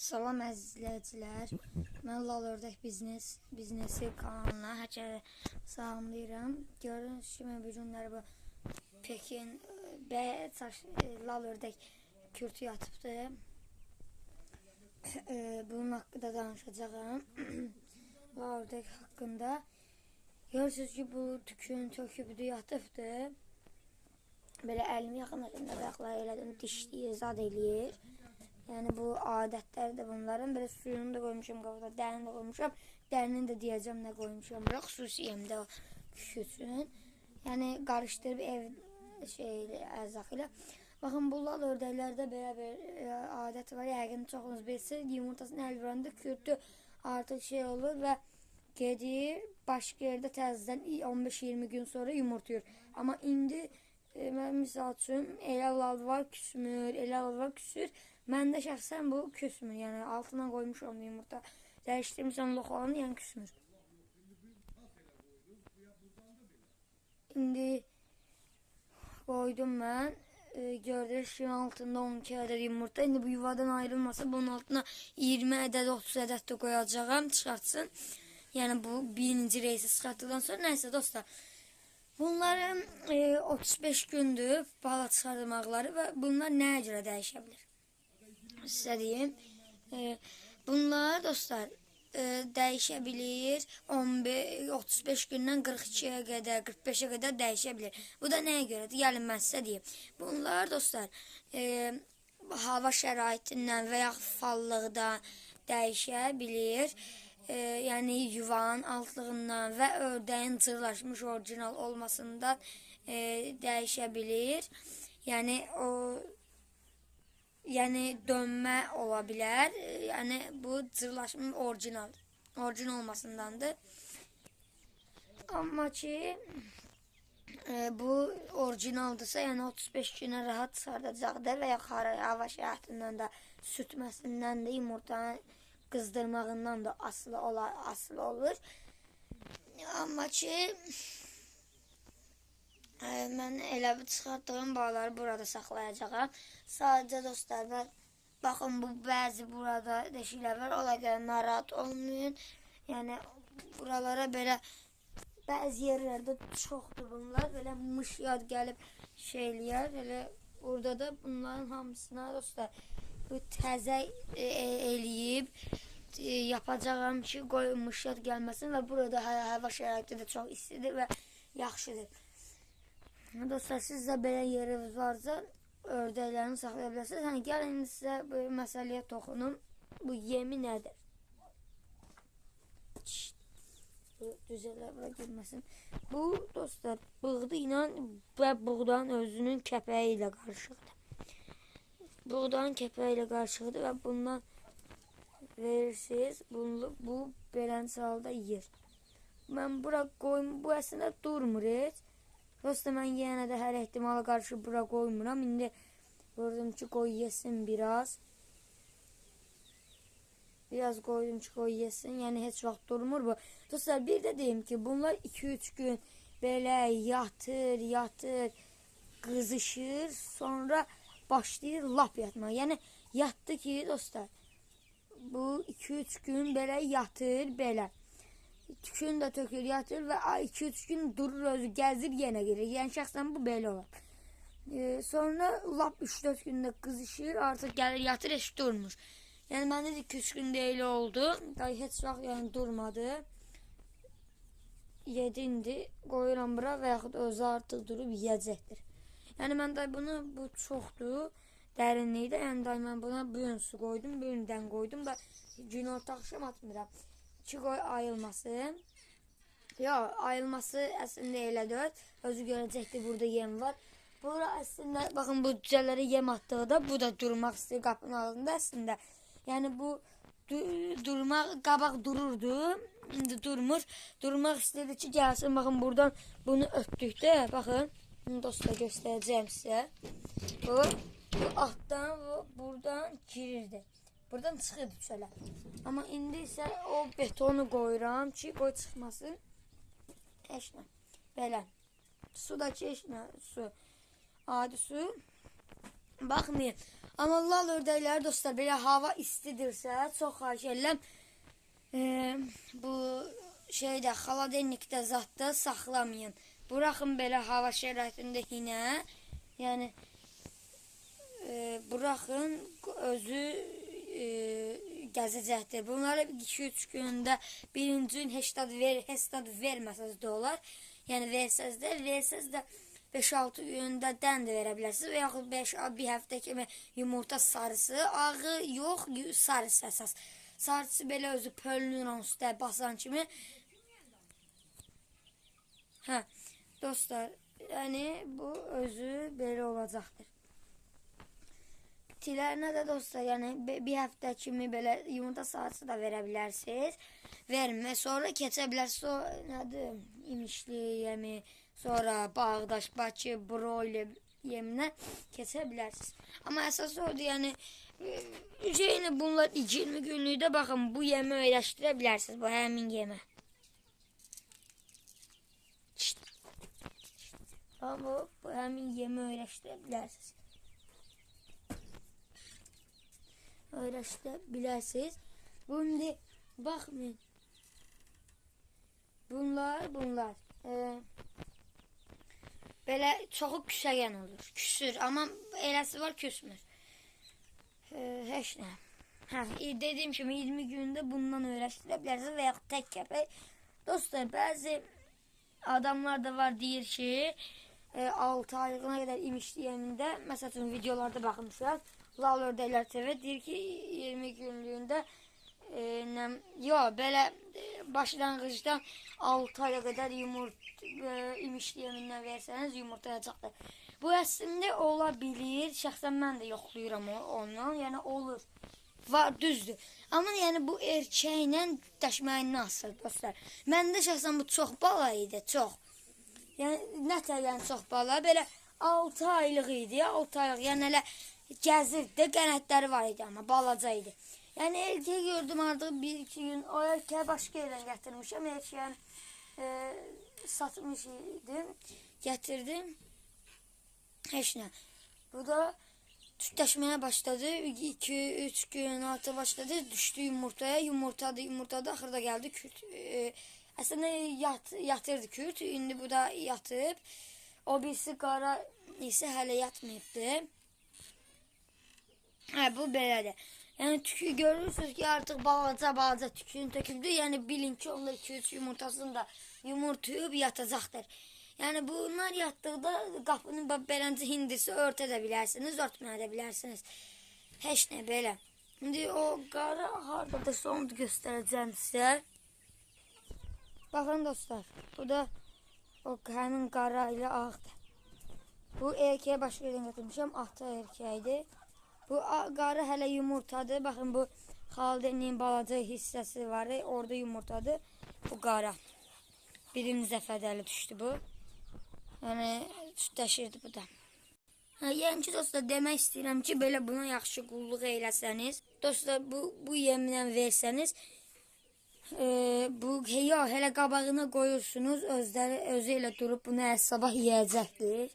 Salam əziz izləyicilər. Mən Lal Ördək biznesi kanalına hər kəsə salamlayıram. Gördüyünüz kimi bu günlər bu Pekin Lal Ördək kürtü yatıbdı. Bunun haqqında danışacağım. Lal Ördək haqqında. Görürsünüz ki, bu tükün tökübdü, yatıbdı. Belə əlimi yaxınlaşında ayaqları elədim, dişləyir, zad eləyir. Yəni bu adətlər də bunların. Belə suyunu da qoymuşam qabıda, dərini də qoymuşam. Dərinin də deyəcəm nə qoymuşam. Bura xüsusiyyəmdə o üçün. Yəni qarışdırıb ev ərzaq ilə. Baxın, bu lal ördəklərdə belə bir adət var. Yəqin çoxunuz bilirsiniz. Yumurtasını əl vuranda kürtü artıq olur və gedir başqa yerdə təzədən 15-20 gün sonra yumurtayır. Amma indi mən misal üçün elə lal var küsmür, elə lal var küsür. Məndə şəxsən bu küsmür. Yəni altına qoymuşam yumurta. Dəyişdirmişəm loxalanı, yəni küsmür. İndi qoydum mən. Gördüyünüz kimi altında 12 ədəd yumurta. İndi bu yuvadan ayrılmasa bunun altına 20 ədəd, 30 ədəd də qoyacağım, çıxartsın. Yəni bu birinci reysi çıxartdıqdan sonra nəysə dostlar. Bunların 35 gündür bala çıxardırmaqları və bunlar nəyə görə dəyişə bilir? Sizə deyim. Bunlar dostlar dəyişə bilir. 35 gündən 42-yə qədər, 45-ə qədər dəyişə bilir. Bu da nəyə görədir? Gəlin mən sizə deyim. Bunlar dostlar hava şəraitindən və yaxud fallıqdan dəyişə bilir. Yəni yuvanın altlığından və ördəyin cırlaşmış orijinal olmasından dəyişə bilir. Yəni dönmə ola bilər. Yəni bu cırlaşmış orijinal olmasındandır. Amma ki bu orijinaldırsa, yəni 35 günə rahat çıxardacaqdır və ya hava şəraitindən də sütməsindən də yumurtanın qızdırmağından da asılı olur. Amma ki mən elə bir çıxartdığım balaları burada saxlayacağam. Sadəcə dostlar, baxın bu bəzi burada deşiklər var. Ola görə narahat olmayın. Yəni buralara belə bəzi yerlərdə çoxdur bunlar. Belə mış yad gəlib şeyləyər. Elə burada da bunların hamısına dostlar bu təzə eləyib yapacağım ki, qoymuş yad gəlməsin və burada hava şəraiti də çox istidir və yaxşıdır. Dostlar, siz də belə yeriniz varsa ördəklərini saxlaya bilərsiniz. Hani gəlin sizə bu məsələyə toxunum. Bu yemi nədir? Düzələ bura girməsin. Bu dostlar bığdı ilə və buğdanın özünün kəpəyi ilə qarışıqdır. Buğdanın kəpəyi ilə qarışıqdır və bundan verirsiniz. Bu belənçə halda yiyir. Mən bura qoyum, bu əslində durmur heç. Dostlar, mən yenə də hər ehtimala qarşı bura qoymuram. İndi gördüm ki, qoy yesin biraz. Biraz qoydum ki, qoy yesin. Yəni heç vaxt durmur bu. Dostlar, bir də deyim ki, bunlar 2-3 gün belə yatır, qızışır. Sonra başlayır lap yatmağa. Yəni yatdı ki, dostlar, bu 2-3 gün belə yatır, belə. Tükün də tökür, yatır və 2-3 gün durur, özü gəzir, yenə gelir. Yəni şəxsən bu belə olur. Sonra lap 3-4 gündə qızışır, artıq gəlir, yatır, heç durmur. Yəni məndə də 2-3 gündə elə oldu. Daha heç vaxt yəni durmadı. Yedindi, qoyuram bura və yaxud özü artıq durub yiyəcəkdir. Yəni mən də bunu, bu çoxdur dərinlikdə. Yəni da mən buna bu gün su qoydum, bu gündən qoydum və gün orta axşam atmıram. 2 qoy ayılmasın. Yox, ayılması əslində elədir. Özü görəcəkdir, burada yem var. Bura əslində, baxın, bu cücələrə yem atdıqda bu da durmaq istəyir qapının ağzında əslində. Yəni bu qabaq dururdu, indi durmur. Durmaq istəyirdi ki, gəlsin, baxın, buradan bunu ötdükdə, baxın, dostlar göstərəcəyim sizə. Bu altdan buradan girirdi. Buradan çıxırdı çölə. Amma indi isə o betonu qoyuram ki, qoy çıxmasın. Eşlə. Belə. Su da ki, eşlə. Su. Adi su. baxmayın. Amma lal ördəkləri dostlar belə hava istidirsə, çox xahiş edirəm bu şeydə xaladelnikdə zadda saxlamayın. Buraxın belə hava şəraitində hinə. Yəni buraxın özü gəzəcəkdir. Bunları 2-3 gündə birinci gün heç dad verməsəz də olar. Yəni versəz də 5-6 gündən də verə bilərsiniz və yaxud 5-1 həftə kimi yumurta sarısı, ağı yox, sarısı əsas. Sarısı belə özü pölünün üstə basan kimi. Hə, dostlar, yəni bu özü belə olacaqdır. Tilərinə də dostlar, yəni bir həftə kimi belə yumurta sarısı da verə bilərsiniz. Vermə, sonra keçə bilərsiniz o nədir, imişli yemi, sonra bağdaş, bakı, broiler yeminə keçə bilərsiniz. Amma əsas odur, yəni üzeyini bunlar 20 günlükdə baxın bu yemi öyrəşdirə bilərsiniz, bu həmin yemi. Amma bu həmin yemi öyrəşdirə bilərsiniz. Öyrəşdirə bilərsiniz. Bunu baxmayın. Bunlar belə çoxu küsəgən olur. Küsür, amma eləsi var küsmür. Heç nə. Dediyim kimi 20 gündə bundan öyrəşdirə bilərsiniz və yaxud tək kəpək. Dostlar, bəzi adamlar da var deyir ki 6 aylığına qədər imişli yemində, məsəl üçün videolarda baxmışlar. Lal ördəklər TV deyir ki 20 günlüyündə belə başlanğıcdan 6 aya qədər imişli yemindən versəniz yumurtayacaqdır. Bu əslində ola bilir. Şəxsən mən də yoxlayıram ondan. Yəni olur. Var, düzdür. Amma yəni bu erkəklə dəşməyindən asır dostlar. Məndə şəxsən bu çox bala idi, çox. Yəni nətər yəni çox bala, belə 6 aylıq idi, 6 aylıq. Yəni elə gəzirdi, qənətləri var idi, amma balaca idi. Yəni erkək gördüm artıq 1-2 gün, o erkəyi başqa yerdən gətirmişəm, erkəyin satmış idim, gətirdim, heç nə. Bu da tütləşməyə başladı, 2-3 gün altı başladı, düşdü yumurtaya, yumurtadı, axırda gəldi kürt. Əslində yatırdı kürt, indi bu da yatıb, o birisi qara isə hələ yatmayıbdır. Bu belədir. Yəni tükü görürsünüz ki artıq balaca tükünü tökübdür. Yəni bilin ki onlar 2-3 yumurtasını da yumurtayıb yatacaqdır. Yəni bunlar yatdıqda qapını beləncə hindirsə örtə də bilərsiniz, örtməyə də bilərsiniz. Heç nə belə. İndi o qara haradadırsa onu da göstərəcəm sizə. Baxın dostlar, bu da o həmin qara ilə ağdır. Bu erkeğe başqa yerdən gətirmişəm, ata erkəkdir. Bu qarı hələ yumurtadır. Baxın bu xaladelinin balaca hissəsi var. Orada yumurtadır. Bu qara. Birinci dəfədəli düşdü bu. Yəni südləşirdi bu da. Yəni ki dostlar demək istəyirəm ki belə buna yaxşı qulluq eləsəniz. Dostlar bu yemlə versəniz. Bu hələ qabağına qoyursunuz. Özü ilə durub bunu hər sabah yeyəcəkdir.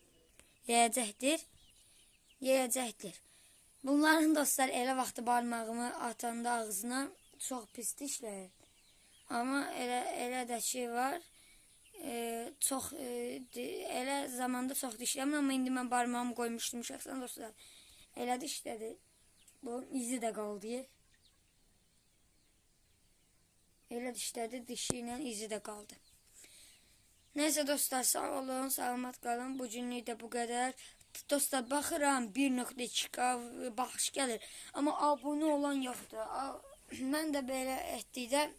Bunların dostlar elə vaxtı barmağımı atanda ağzına çox pis dişləyir. Amma elə də şey var. Elə zamanda çox dişləmir, amma indi mən barmağımı qoymuşdum şəxsən dostlar. Elə dişlədi. Bu izi də qaldı. Elə dişlədi, dişi ilə izi də qaldı. Neyse dostlar, sağ olun, salamat qalın. Bu günlük də bu qədər. Dostlar, baxıram 1.2K baxış gəlir. Amma abunə olan yoxdur. Mən də belə etdikdə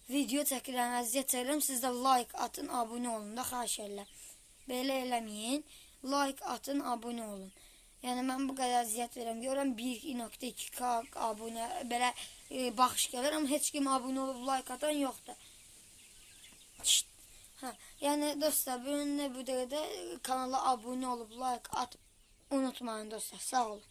video çəkirəm, əziyyət çəkirəm. Siz də like atın, abunə olun da, xahiş edirəm. Belə eləməyin. Like atın, abunə olun. Yəni mən bu qədər əziyyət verirəm. Görürəm 1.2K abunə belə baxış gəlir. Amma heç kim abunə olub like atan yoxdur. Yəni dostlar, bu dəqiqədə kanala abunə olub like atıb unutmayın dostlar. Sağ olun.